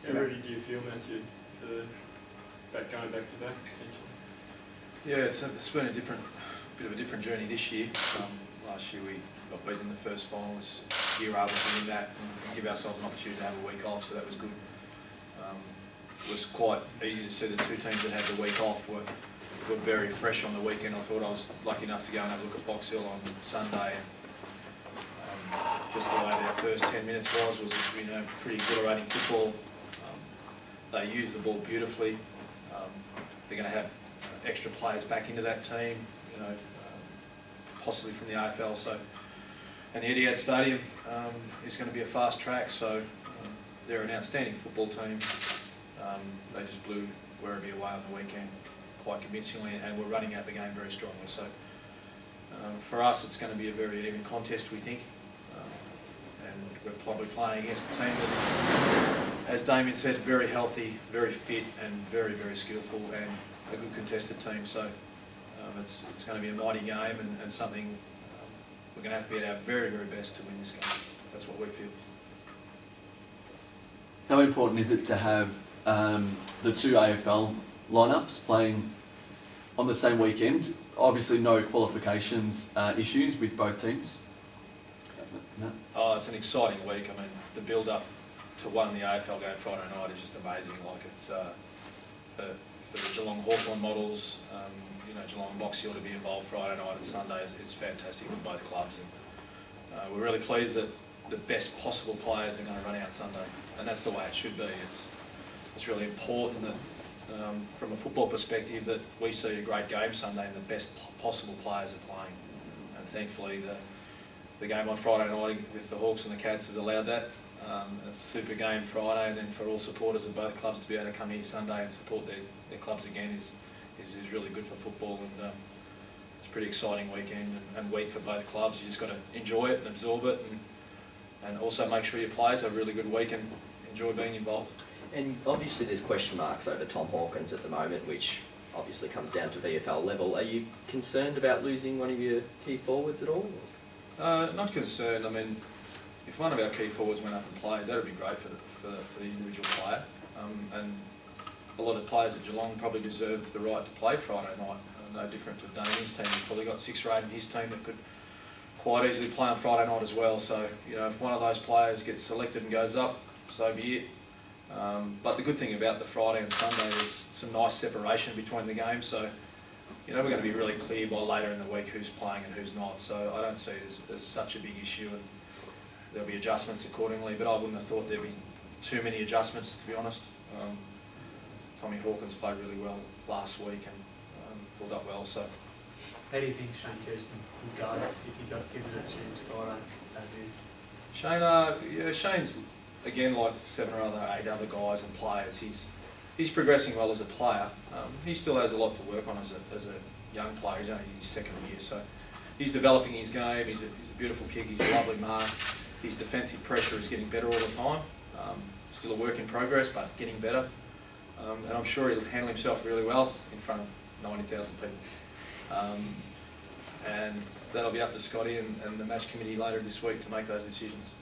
How ready do you feel, Matthew, for going back to back, essentially? Yeah, it's been a bit of a different journey this year. Last year we got beaten in the first final. This year able to win that and give ourselves an opportunity to have a week off, so that was good. It was quite easy to see the two teams that had the week off were very fresh on the weekend. I thought I was lucky enough to go and have a look at Box Hill on Sunday. Just the way their first 10 minutes was pretty exhilarating football. They used the ball beautifully. They're going to have extra players back into that team, possibly from the AFL. So, and the Etihad Stadium is going to be a fast track. So they're an outstanding football team. They just blew Werribee away on the weekend quite convincingly, and we're running out the game very strongly. So for us, it's going to be a very even contest, we think. And we're probably playing against a team that is, as Damien said, very healthy, very fit, and very, very skillful, and a good contested team. So it's going to be a mighty game, and something we're going to have to be at our very, very best to win this game. That's what we feel. How important is it to have the two AFL lineups playing on the same weekend? Obviously, no qualifications issues with both teams. No. Oh, it's an exciting week. I mean, the build-up to the AFL game Friday night is just amazing. Like it's for the Geelong Hawthorn models, Geelong and Box Hill to be involved Friday night and Sunday is fantastic for both clubs. And we're really pleased that the best possible players are going to run out Sunday, and that's the way it should be. It's really important that, from a football perspective, that we see a great game Sunday and the best possible players are playing. And thankfully, the game on Friday night with the Hawks and the Cats has allowed that. It's a super game Friday, and then for all supporters of both clubs to be able to come here Sunday and support their clubs again is really good for football. And it's a pretty exciting weekend and week for both clubs. You just got to enjoy it and absorb it, and also make sure your players have a really good week and enjoy being involved. And obviously there's question marks over Tom Hawkins at the moment, which obviously comes down to VFL level. Are you concerned about losing one of your key forwards at all? Not concerned. I mean, if one of our key forwards went up and played, that would be great for the individual player. And a lot of players at Geelong probably deserve the right to play Friday night. No different to Damien's team. He's probably got 6 or 8 in his team that could quite easily play on Friday night as well. So, if one of those players gets selected and goes up, so be it. But the good thing about the Friday and Sunday is some nice separation between the games. So, we're going to be really clear by later in the week who's playing and who's not. So I don't see it as such a big issue, and there'll be adjustments accordingly. But I wouldn't have thought there'd be too many adjustments, to be honest. Tommy Hawkins played really well last week and pulled up well. So, how do you think Shane Kirsten would go if he got given a chance Friday? Shane's again, like 7 or 8 other guys and players. He's progressing well as a player. He still has a lot to work on as a young player. He's only in his 2nd year, so he's developing his game. He's a beautiful kick. He's a lovely mark. His defensive pressure is getting better all the time. Still a work in progress, but getting better. And I'm sure he'll handle himself really well in front of 90,000 people. And that'll be up to Scotty and the match committee later this week to make those decisions.